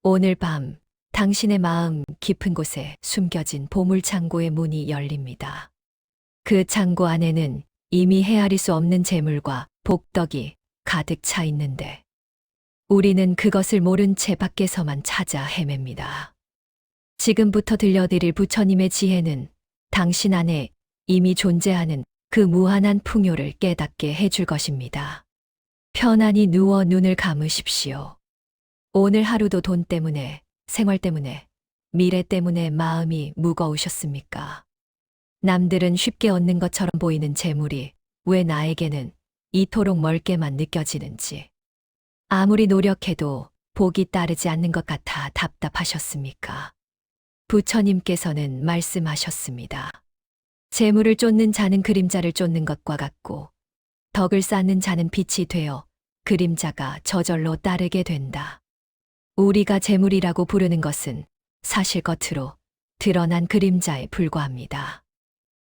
오늘 밤 당신의 마음 깊은 곳에 숨겨진 보물창고의 문이 열립니다. 그 창고 안에는 이미 헤아릴 수 없는 재물과 복덕이 가득 차 있는데 우리는 그것을 모른 채 밖에서만 찾아 헤맵니다. 지금부터 들려드릴 부처님의 지혜는 당신 안에 이미 존재하는 그 무한한 풍요를 깨닫게 해줄 것입니다. 편안히 누워 눈을 감으십시오. 오늘 하루도 돈 때문에, 생활 때문에, 미래 때문에 마음이 무거우셨습니까? 남들은 쉽게 얻는 것처럼 보이는 재물이 왜 나에게는 이토록 멀게만 느껴지는지, 아무리 노력해도 복이 따르지 않는 것 같아 답답하셨습니까? 부처님께서는 말씀하셨습니다. 재물을 쫓는 자는 그림자를 쫓는 것과 같고, 덕을 쌓는 자는 빛이 되어 그림자가 저절로 따르게 된다. 우리가 재물이라고 부르는 것은 사실 겉으로 드러난 그림자에 불과합니다.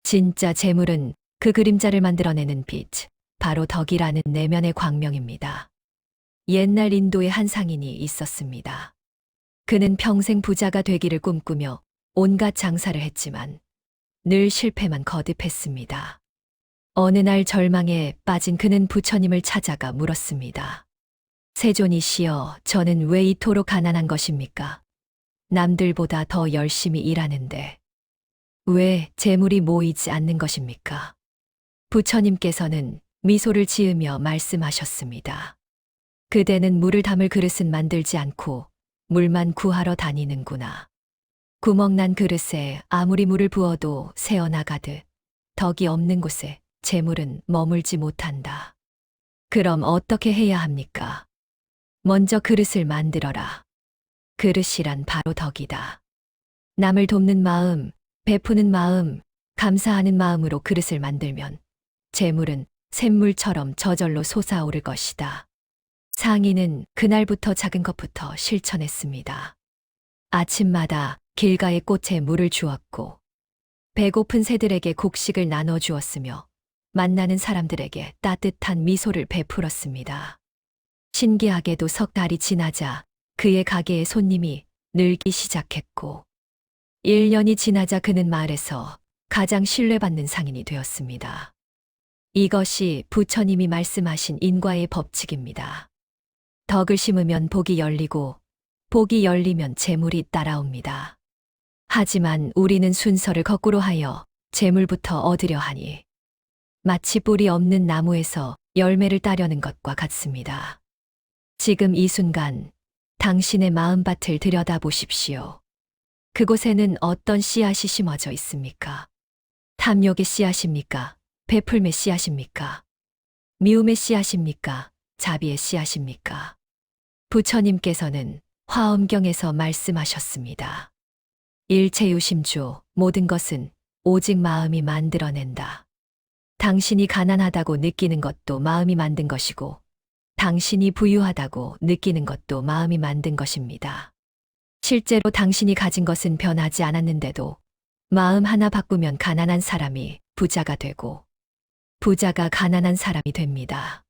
진짜 재물은 그 그림자를 만들어내는 빛, 바로 덕이라는 내면의 광명입니다. 옛날 인도에 한 상인이 있었습니다. 그는 평생 부자가 되기를 꿈꾸며 온갖 장사를 했지만 늘 실패만 거듭했습니다. 어느 날 절망에 빠진 그는 부처님을 찾아가 물었습니다. 세존이시여, 저는 왜 이토록 가난한 것입니까? 남들보다 더 열심히 일하는데 왜 재물이 모이지 않는 것입니까? 부처님께서는 미소를 지으며 말씀하셨습니다. 그대는 물을 담을 그릇은 만들지 않고 물만 구하러 다니는구나. 구멍난 그릇에 아무리 물을 부어도 새어나가듯 덕이 없는 곳에 재물은 머물지 못한다. 그럼 어떻게 해야 합니까? 먼저 그릇을 만들어라. 그릇이란 바로 덕이다. 남을 돕는 마음, 베푸는 마음, 감사하는 마음으로 그릇을 만들면 재물은 샘물처럼 저절로 솟아오를 것이다. 상인은 그날부터 작은 것부터 실천했습니다. 아침마다 길가의 꽃에 물을 주었고, 배고픈 새들에게 곡식을 나눠 주었으며, 만나는 사람들에게 따뜻한 미소를 베풀었습니다. 신기하게도 석 달이 지나자 그의 가게에 손님이 늘기 시작했고, 1년이 지나자 그는 마을에서 가장 신뢰받는 상인이 되었습니다. 이것이 부처님이 말씀하신 인과의 법칙입니다. 덕을 심으면 복이 열리고, 복이 열리면 재물이 따라옵니다. 하지만 우리는 순서를 거꾸로 하여 재물부터 얻으려 하니 마치 뿌리 없는 나무에서 열매를 따려는 것과 같습니다. 지금 이 순간 당신의 마음밭을 들여다보십시오. 그곳에는 어떤 씨앗이 심어져 있습니까? 탐욕의 씨앗입니까? 베풀매 씨앗입니까? 미움의 씨앗입니까? 자비의 씨앗입니까? 부처님께서는 화엄경에서 말씀하셨습니다. 일체유심주, 모든 것은 오직 마음이 만들어낸다. 당신이 가난하다고 느끼는 것도 마음이 만든 것이고, 당신이 부유하다고 느끼는 것도 마음이 만든 것입니다. 실제로 당신이 가진 것은 변하지 않았는데도 마음 하나 바꾸면 가난한 사람이 부자가 되고 부자가 가난한 사람이 됩니다.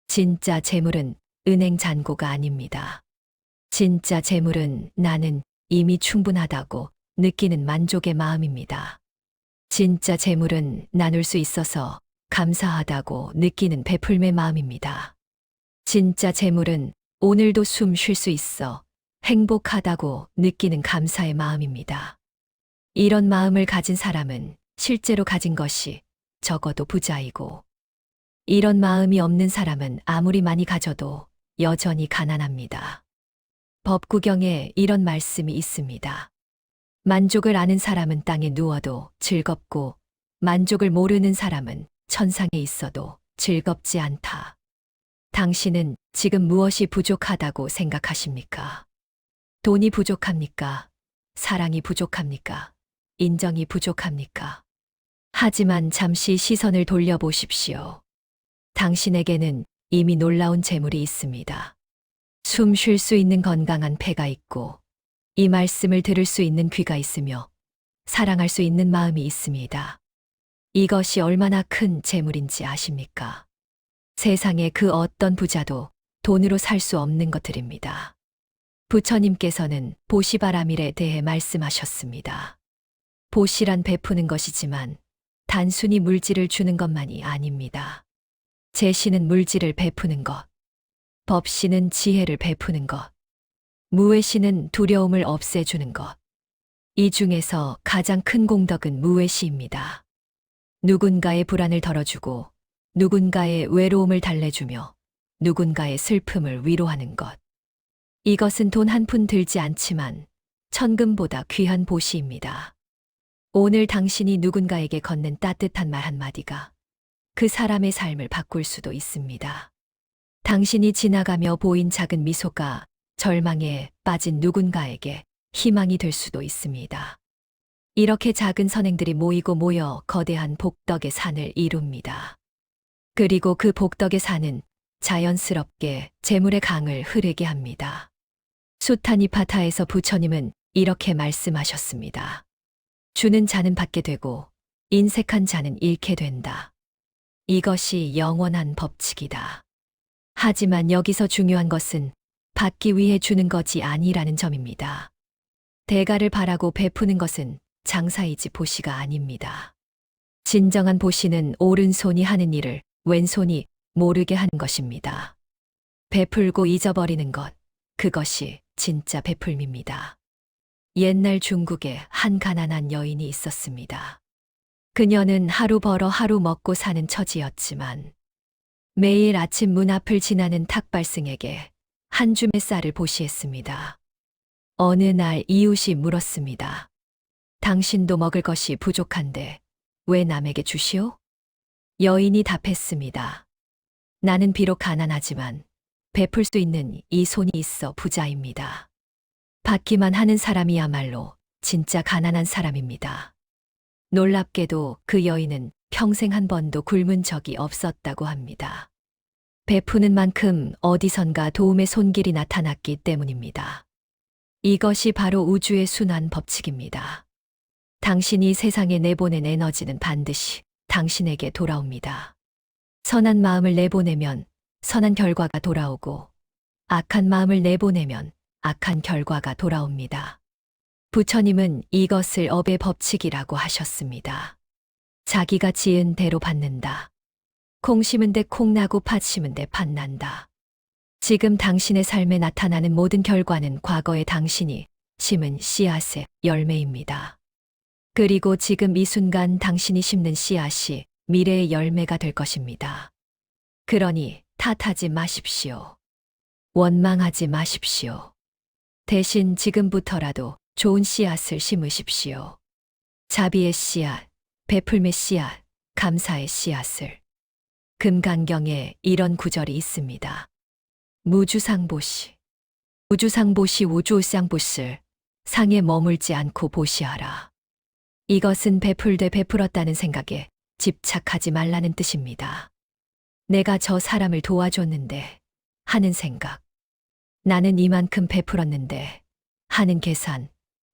진짜 재물은 은행 잔고가 아닙니다. 진짜 재물은 나는 이미 충분하다고 느끼는 만족의 마음입니다. 진짜 재물은 나눌 수 있어서 감사하다고 느끼는 베풀매 마음입니다. 진짜 재물은 오늘도 숨 쉴 수 있어 행복하다고 느끼는 감사의 마음입니다. 이런 마음을 가진 사람은 실제로 가진 것이 적어도 부자이고, 이런 마음이 없는 사람은 아무리 많이 가져도 여전히 가난합니다. 법구경에 이런 말씀이 있습니다. 만족을 아는 사람은 땅에 누워도 즐겁고, 만족을 모르는 사람은 천상에 있어도 즐겁지 않다. 당신은 지금 무엇이 부족하다고 생각하십니까? 돈이 부족합니까? 사랑이 부족합니까? 인정이 부족합니까? 하지만 잠시 시선을 돌려보십시오. 당신에게는 이미 놀라운 재물이 있습니다. 숨 쉴 수 있는 건강한 폐가 있고, 이 말씀을 들을 수 있는 귀가 있으며, 사랑할 수 있는 마음이 있습니다. 이것이 얼마나 큰 재물인지 아십니까? 세상의 그 어떤 부자도 돈으로 살 수 없는 것들입니다. 부처님께서는 보시바라밀에 대해 말씀하셨습니다. 보시란 베푸는 것이지만 단순히 물질을 주는 것만이 아닙니다. 제시는 물질을 베푸는 것, 법시는 지혜를 베푸는 것, 무외시는 두려움을 없애주는 것. 이 중에서 가장 큰 공덕은 무외시입니다. 누군가의 불안을 덜어주고 누군가의 외로움을 달래주며 누군가의 슬픔을 위로하는 것. 이것은 돈 한 푼 들지 않지만 천금보다 귀한 보시입니다. 오늘 당신이 누군가에게 건넨 따뜻한 말 한마디가 그 사람의 삶을 바꿀 수도 있습니다. 당신이 지나가며 보인 작은 미소가 절망에 빠진 누군가에게 희망이 될 수도 있습니다. 이렇게 작은 선행들이 모이고 모여 거대한 복덕의 산을 이룹니다. 그리고 그 복덕의 산은 자연스럽게 재물의 강을 흐르게 합니다. 수타니파타에서 부처님은 이렇게 말씀하셨습니다. 주는 자는 받게 되고 인색한 자는 잃게 된다. 이것이 영원한 법칙이다. 하지만 여기서 중요한 것은 받기 위해 주는 것이 아니라는 점입니다. 대가를 바라고 베푸는 것은 장사이지 보시가 아닙니다. 진정한 보시는 오른손이 하는 일을 왼손이 모르게 하는 것입니다. 베풀고 잊어버리는 것, 그것이 진짜 베풀미입니다. 옛날 중국에 한 가난한 여인이 있었습니다. 그녀는 하루 벌어 하루 먹고 사는 처지였지만 매일 아침 문 앞을 지나는 탁발승에게 한 줌의 쌀을 보시했습니다. 어느 날 이웃이 물었습니다. 당신도 먹을 것이 부족한데 왜 남에게 주시오? 여인이 답했습니다. 나는 비록 가난하지만 베풀 수 있는 이 손이 있어 부자입니다. 받기만 하는 사람이야말로 진짜 가난한 사람입니다. 놀랍게도 그 여인은 평생 한 번도 굶은 적이 없었다고 합니다. 베푸는 만큼 어디선가 도움의 손길이 나타났기 때문입니다. 이것이 바로 우주의 순환 법칙입니다. 당신이 세상에 내보낸 에너지는 반드시 당신에게 돌아옵니다. 선한 마음을 내보내면 선한 결과가 돌아오고 악한 마음을 내보내면 악한 결과가 돌아옵니다. 부처님은 이것을 업의 법칙이라고 하셨습니다. 자기가 지은 대로 받는다. 콩 심은 데 콩 나고 팥 심은 데 팥 난다. 지금 당신의 삶에 나타나는 모든 결과는 과거의 당신이 심은 씨앗의 열매입니다. 그리고 지금 이 순간 당신이 심는 씨앗이 미래의 열매가 될 것입니다. 그러니 탓하지 마십시오. 원망하지 마십시오. 대신 지금부터라도 좋은 씨앗을 심으십시오. 자비의 씨앗, 베풀매 씨앗, 감사의 씨앗을. 금강경에 이런 구절이 있습니다. 무주상보시. 무주상보시 우주상보실. 상에 머물지 않고 보시하라. 이것은 베풀되 베풀었다는 생각에 집착하지 말라는 뜻입니다. 내가 저 사람을 도와줬는데 하는 생각. 나는 이만큼 베풀었는데 하는 계산.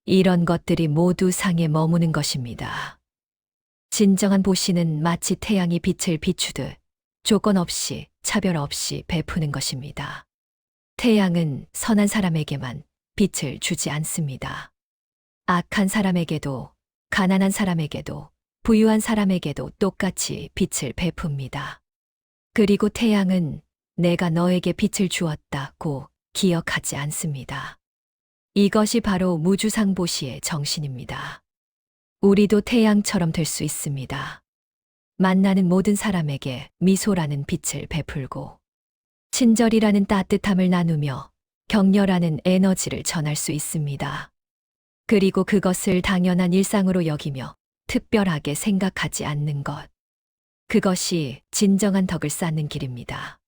이런 것들이 모두 상에 머무는 것입니다. 진정한 보시는 마치 태양이 빛을 비추듯 조건 없이 차별 없이 베푸는 것입니다. 태양은 선한 사람에게만 빛을 주지 않습니다. 악한 사람에게도 가난한 사람에게도 부유한 사람에게도 똑같이 빛을 베풉니다. 그리고 태양은 내가 너에게 빛을 주었다고 기억하지 않습니다. 이것이 바로 무주상보시의 정신입니다. 우리도 태양처럼 될 수 있습니다. 만나는 모든 사람에게 미소라는 빛을 베풀고 친절이라는 따뜻함을 나누며 격려라는 에너지를 전할 수 있습니다. 그리고 그것을 당연한 일상으로 여기며 특별하게 생각하지 않는 것. 그것이 진정한 덕을 쌓는 길입니다.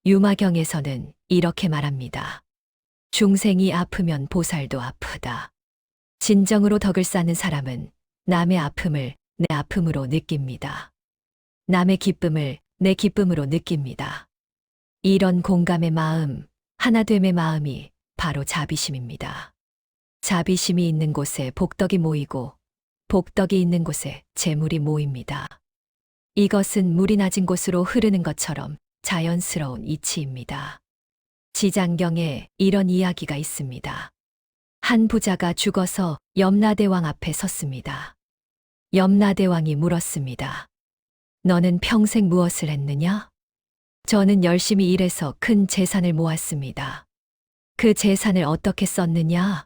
유마경에서는 이렇게 말합니다. 중생이 아프면 보살도 아프다. 진정으로 덕을 쌓는 사람은 남의 아픔을 내 아픔으로 느낍니다. 남의 기쁨을 내 기쁨으로 느낍니다. 이런 공감의 마음, 하나됨의 마음이 바로 자비심입니다. 자비심이 있는 곳에 복덕이 모이고 복덕이 있는 곳에 재물이 모입니다. 이것은 물이 낮은 곳으로 흐르는 것처럼 자연스러운 이치입니다. 지장경에 이런 이야기가 있습니다. 한 부자가 죽어서 염라대왕 앞에 섰습니다. 염라대왕이 물었습니다. 너는 평생 무엇을 했느냐? 저는 열심히 일해서 큰 재산을 모았습니다. 그 재산을 어떻게 썼느냐?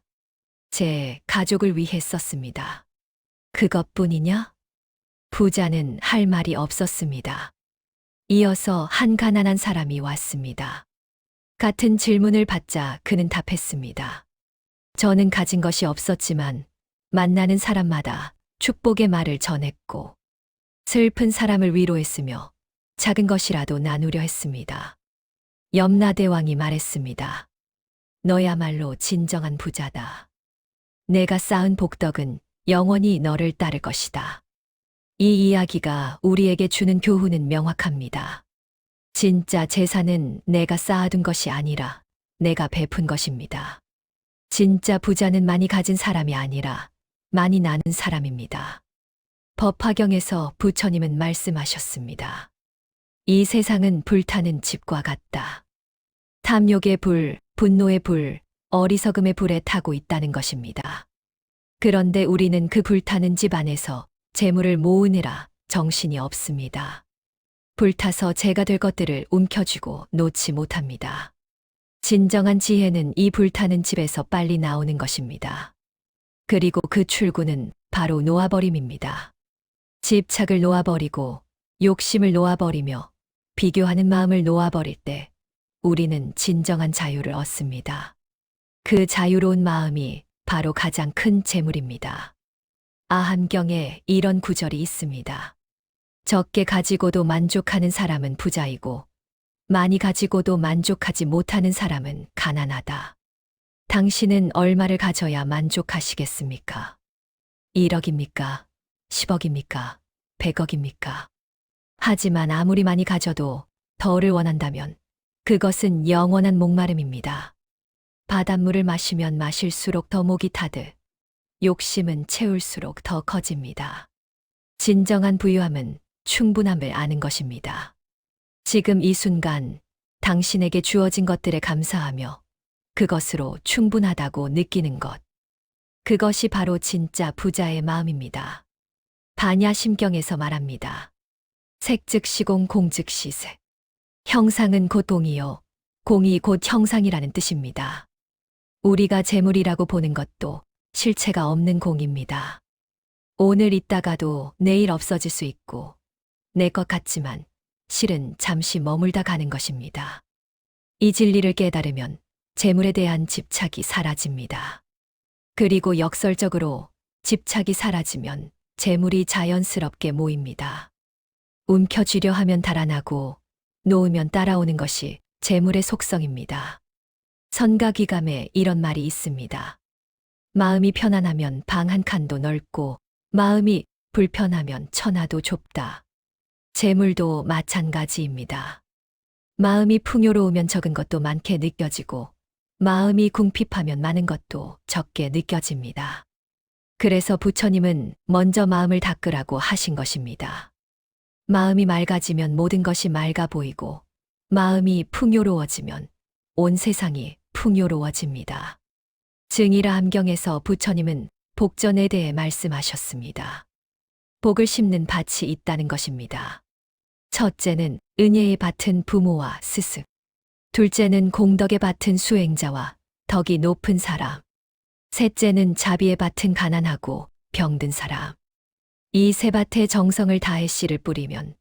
제 가족을 위해 썼습니다. 그것뿐이냐? 부자는 할 말이 없었습니다. 이어서 한 가난한 사람이 왔습니다. 같은 질문을 받자 그는 답했습니다. 저는 가진 것이 없었지만 만나는 사람마다 축복의 말을 전했고 슬픈 사람을 위로했으며 작은 것이라도 나누려 했습니다. 염라대왕이 말했습니다. 너야말로 진정한 부자다. 내가 쌓은 복덕은 영원히 너를 따를 것이다. 이 이야기가 우리에게 주는 교훈은 명확합니다. 진짜 재산은 내가 쌓아둔 것이 아니라 내가 베푼 것입니다. 진짜 부자는 많이 가진 사람이 아니라 많이 나눈 사람입니다. 법화경에서 부처님은 말씀하셨습니다. 이 세상은 불타는 집과 같다. 탐욕의 불, 분노의 불, 어리석음의 불에 타고 있다는 것입니다. 그런데 우리는 그 불타는 집 안에서 재물을 모으느라 정신이 없습니다. 불타서 재가 될 것들을 움켜쥐고 놓지 못합니다. 진정한 지혜는 이 불타는 집에서 빨리 나오는 것입니다. 그리고 그 출구는 바로 놓아버림입니다. 집착을 놓아버리고 욕심을 놓아버리며 비교하는 마음을 놓아버릴 때 우리는 진정한 자유를 얻습니다. 그 자유로운 마음이 바로 가장 큰 재물입니다. 아함경에 이런 구절이 있습니다. 적게 가지고도 만족하는 사람은 부자이고 많이 가지고도 만족하지 못하는 사람은 가난하다. 당신은 얼마를 가져야 만족하시겠습니까? 1억입니까? 10억입니까? 100억입니까? 하지만 아무리 많이 가져도 더를 원한다면 그것은 영원한 목마름입니다. 바닷물을 마시면 마실수록 더 목이 타듯 욕심은 채울수록 더 커집니다. 진정한 부유함은 충분함을 아는 것입니다. 지금 이 순간 당신에게 주어진 것들에 감사하며 그것으로 충분하다고 느끼는 것. 그것이 바로 진짜 부자의 마음입니다. 반야심경에서 말합니다. 색즉시공 공즉시색. 형상은 곧 공이요. 공이 곧 형상이라는 뜻입니다. 우리가 재물이라고 보는 것도 실체가 없는 공입니다. 오늘 있다가도 내일 없어질 수 있고 내 것 같지만 실은 잠시 머물다 가는 것입니다. 이 진리를 깨달으면 재물에 대한 집착이 사라집니다. 그리고 역설적으로 집착이 사라지면 재물이 자연스럽게 모입니다. 움켜쥐려 하면 달아나고 놓으면 따라오는 것이 재물의 속성입니다. 선가귀감에 이런 말이 있습니다. 마음이 편안하면 방 한 칸도 넓고 마음이 불편하면 천하도 좁다. 재물도 마찬가지입니다. 마음이 풍요로우면 적은 것도 많게 느껴지고 마음이 궁핍하면 많은 것도 적게 느껴집니다. 그래서 부처님은 먼저 마음을 닦으라고 하신 것입니다. 마음이 맑아지면 모든 것이 맑아 보이고 마음이 풍요로워지면 온 세상이 풍요로워집니다. 증이라함경에서 부처님은 복전에 대해 말씀하셨습니다. 복을 심는 밭이 있다는 것입니다. 첫째는 은혜의 밭은 부모와 스승. 둘째는 공덕의 밭은 수행자와 덕이 높은 사람. 셋째는 자비의 밭은 가난하고 병든 사람. 이 세 밭에 정성을 다해 씨를 뿌리면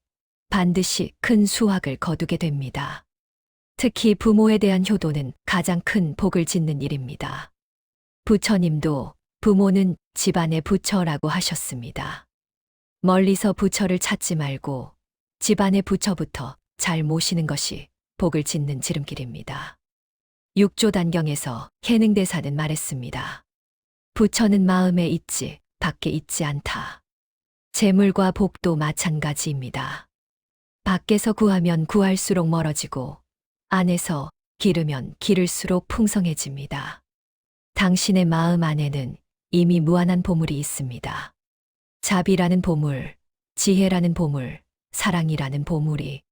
반드시 큰 수확을 거두게 됩니다. 특히 부모에 대한 효도는 가장 큰 복을 짓는 일입니다. 부처님도 부모는 집안의 부처라고 하셨습니다. 멀리서 부처를 찾지 말고 집안의 부처부터 잘 모시는 것이 복을 짓는 지름길입니다. 육조단경에서 해능대사는 말했습니다. 부처는 마음에 있지 밖에 있지 않다. 재물과 복도 마찬가지입니다. 밖에서 구하면 구할수록 멀어지고 안에서 기르면 기를수록 풍성해집니다. 당신의 마음 안에는 이미 무한한 보물이 있습니다. 자비라는 보물, 지혜라는 보물, 사랑이라는 보물이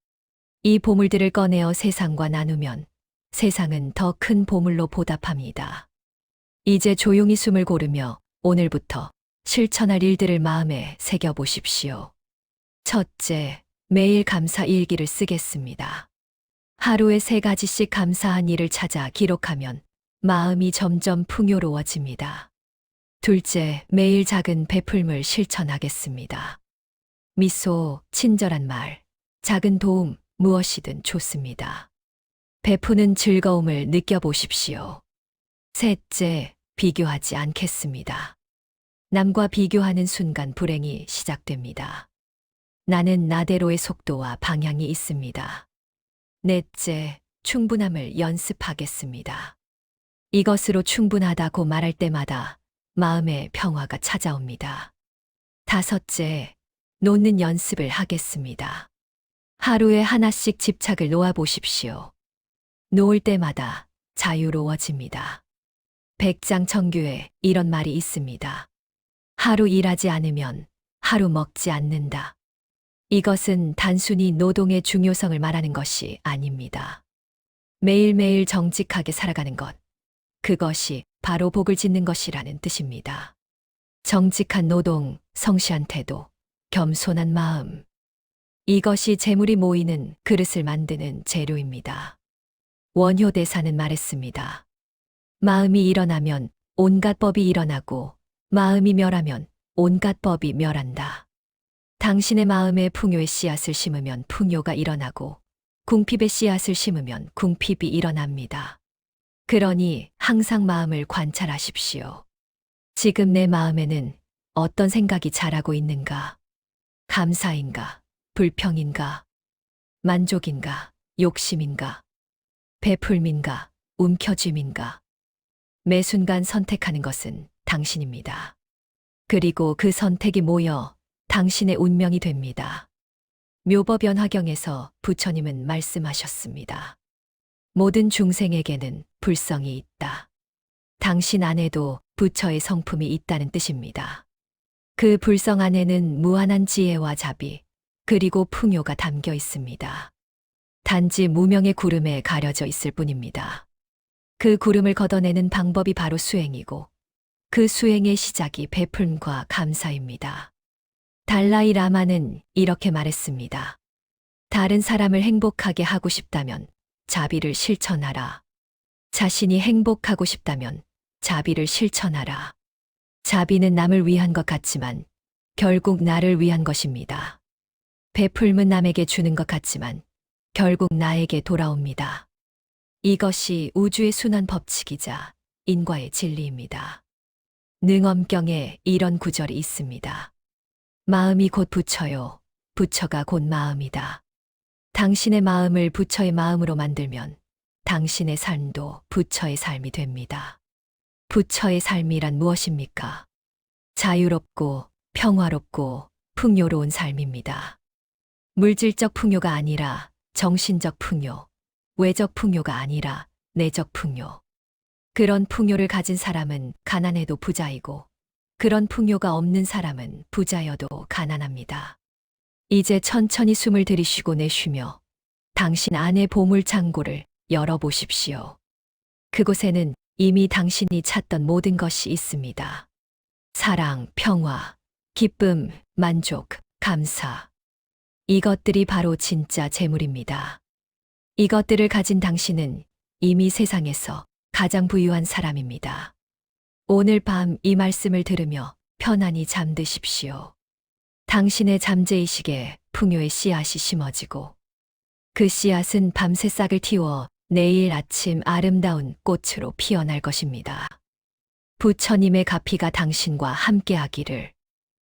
이 보물들을 꺼내어 세상과 나누면 세상은 더 큰 보물로 보답합니다. 이제 조용히 숨을 고르며 오늘부터 실천할 일들을 마음에 새겨보십시오. 첫째, 매일 감사 일기를 쓰겠습니다. 하루에 3가지씩 감사한 일을 찾아 기록하면 마음이 점점 풍요로워집니다. 둘째, 매일 작은 베풀물 실천하겠습니다. 미소, 친절한 말, 작은 도움, 무엇이든 좋습니다. 베푸는 즐거움을 느껴보십시오. 셋째, 비교하지 않겠습니다. 남과 비교하는 순간 불행이 시작됩니다. 나는 나대로의 속도와 방향이 있습니다. 넷째, 충분함을 연습하겠습니다. 이것으로 충분하다고 말할 때마다 마음의 평화가 찾아옵니다. 다섯째, 놓는 연습을 하겠습니다. 하루에 하나씩 집착을 놓아보십시오. 놓을 때마다 자유로워집니다. 백장청규에 이런 말이 있습니다. 하루 일하지 않으면 하루 먹지 않는다. 이것은 단순히 노동의 중요성을 말하는 것이 아닙니다. 매일매일 정직하게 살아가는 것, 그것이 바로 복을 짓는 것이라는 뜻입니다. 정직한 노동, 성실한 태도, 겸손한 마음. 이것이 재물이 모이는 그릇을 만드는 재료입니다. 원효대사는 말했습니다. 마음이 일어나면 온갖 법이 일어나고 마음이 멸하면 온갖 법이 멸한다. 당신의 마음에 풍요의 씨앗을 심으면 풍요가 일어나고 궁핍의 씨앗을 심으면 궁핍이 일어납니다. 그러니 항상 마음을 관찰하십시오. 지금 내 마음에는 어떤 생각이 자라고 있는가? 감사인가? 불평인가? 만족인가? 욕심인가? 베풀민가? 움켜쥐민가? 매 순간 선택하는 것은 당신입니다. 그리고 그 선택이 모여 당신의 운명이 됩니다. 묘법연화경에서 부처님은 말씀하셨습니다. 모든 중생에게는 불성이 있다. 당신 안에도 부처의 성품이 있다는 뜻입니다. 그 불성 안에는 무한한 지혜와 자비, 그리고 풍요가 담겨 있습니다. 단지 무명의 구름에 가려져 있을 뿐입니다. 그 구름을 걷어내는 방법이 바로 수행이고, 그 수행의 시작이 베풀과 감사입니다. 달라이 라마는 이렇게 말했습니다. 다른 사람을 행복하게 하고 싶다면 자비를 실천하라. 자신이 행복하고 싶다면 자비를 실천하라. 자비는 남을 위한 것 같지만 결국 나를 위한 것입니다. 베풀은 남에게 주는 것 같지만 결국 나에게 돌아옵니다. 이것이 우주의 순환 법칙이자 인과의 진리입니다. 능엄경에 이런 구절이 있습니다. 마음이 곧 부처요. 부처가 곧 마음이다. 당신의 마음을 부처의 마음으로 만들면 당신의 삶도 부처의 삶이 됩니다. 부처의 삶이란 무엇입니까? 자유롭고 평화롭고 풍요로운 삶입니다. 물질적 풍요가 아니라 정신적 풍요, 외적 풍요가 아니라 내적 풍요. 그런 풍요를 가진 사람은 가난해도 부자이고 그런 풍요가 없는 사람은 부자여도 가난합니다. 이제 천천히 숨을 들이쉬고 내쉬며 당신 안의 보물 창고를 열어보십시오. 그곳에는 이미 당신이 찾던 모든 것이 있습니다. 사랑, 평화, 기쁨, 만족, 감사. 이것들이 바로 진짜 재물입니다. 이것들을 가진 당신은 이미 세상에서 가장 부유한 사람입니다. 오늘 밤 이 말씀을 들으며 편안히 잠드십시오. 당신의 잠재의식에 풍요의 씨앗이 심어지고 그 씨앗은 밤새 싹을 틔워 내일 아침 아름다운 꽃으로 피어날 것입니다. 부처님의 가피가 당신과 함께하기를,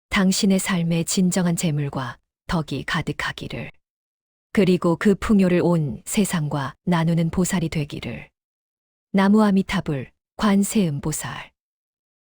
당신의 삶에 진정한 재물과 덕이 가득하기를, 그리고 그 풍요를 온 세상과 나누는 보살이 되기를. 나무아미타불 관세음보살.